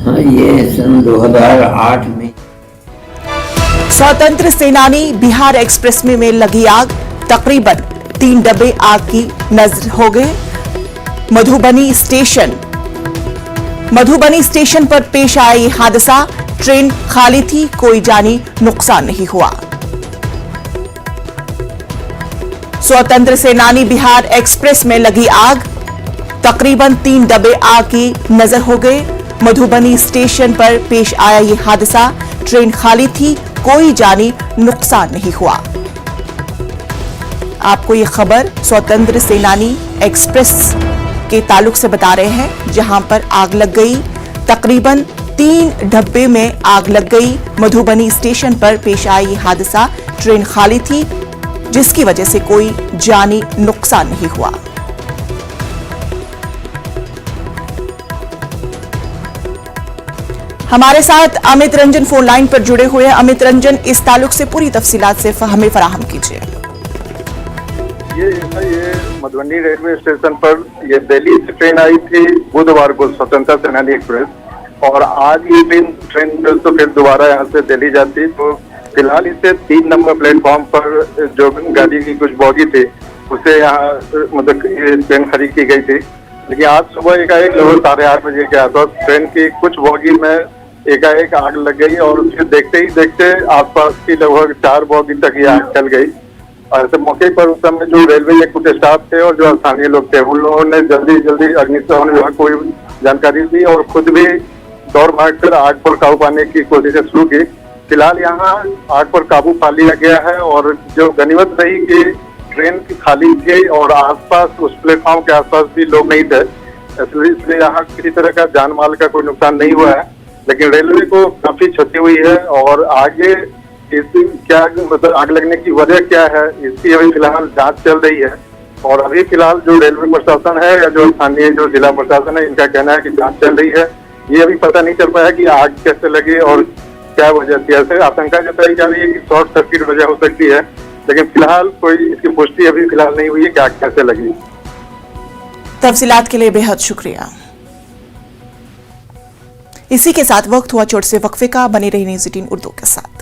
हाँ, ये सन 2008 में स्वतंत्र सेनानी बिहार एक्सप्रेस में लगी आग, तकरीबन 3 डब्बे आग की नजर हो गए। मधुबनी स्टेशन पर पेश आया ये हादसा, ट्रेन खाली थी, कोई जानी नुकसान नहीं हुआ। स्वतंत्र सेनानी बिहार एक्सप्रेस में लगी आग, तकरीबन 3 डब्बे आग की नजर हो गए। मधुबनी स्टेशन पर पेश आया ये हादसा, ट्रेन खाली थी, कोई जानी नुकसान नहीं हुआ। आपको ये खबर स्वतंत्र सेनानी एक्सप्रेस के ताल्लुक से बता रहे हैं, जहां पर आग लग गई। तकरीबन 3 डब्बे में आग लग गई। मधुबनी स्टेशन पर पेश आया ये हादसा, ट्रेन खाली थी, जिसकी वजह से कोई जानी नुकसान नहीं हुआ। हमारे साथ अमित रंजन फोन लाइन पर जुड़े हुए हैं। अमित रंजन, इस ताल्लुक से पूरी तफसीलात से हमें फराहम कीजिए। ये मधुबनी रेलवे स्टेशन पर ये दिल्ली से ट्रेन आई थी बुधवार को, स्वतंत्रता सेनानी एक्सप्रेस, और आज ये ट्रेन तो फिर दोबारा यहाँ से दिल्ली जाती। तो फिलहाल इसे 3 नंबर प्लेटफॉर्म पर जो गाड़ी की कुछ बॉगी थी उसे यहाँ मतलब ये ट्रेन खड़ी की गई थी। लेकिन आज सुबह एकाएक लगभग 8:30 बजे के आसपास ट्रेन की कुछ बॉगी में एकाएक आग लग गई और फिर देखते ही देखते आसपास की लगभग 4 बॉगी तक ये आग चल गई। और ऐसे मौके पर उस समय जो रेलवे के कुछ स्टाफ थे और जो स्थानीय लोग थे, उन लोगों ने जल्दी अग्निशमन विभाग को जानकारी दी और खुद भी दौड़ भाग कर आग पर काबू पाने की कोशिशें शुरू की। फिलहाल यहाँ आग पर काबू पा लिया गया है और जो गनीमत रही कि ट्रेन की खाली थी और आसपास उस प्लेटफॉर्म के आसपास भी लोग नहीं थे, इसलिए यहाँ किसी तरह का जान माल का कोई नुकसान नहीं हुआ है। लेकिन रेलवे को काफी क्षति हुई है और आगे इसकी क्या मतलब आग लगने की वजह क्या है, इसकी अभी फिलहाल जांच चल रही है। और अभी फिलहाल जो रेलवे प्रशासन है या जो स्थानीय जो जिला प्रशासन है, इनका कहना है कि जांच चल रही है। ये अभी पता नहीं चल पाया कि आग कैसे लगी और क्या वजह थी। ऐसे आशंका जताई जा रही है कि शॉर्ट सर्किट वजह हो सकती है, लेकिन फिलहाल कोई इसकी पुष्टि अभी फिलहाल नहीं हुई है कि आग कैसे लगी। तफसीलात के लिए बेहद शुक्रिया। इसी के साथ वक्त हुआ छोटे से वक्फे का। बने रही न्यूज़ 18 उर्दू के साथ।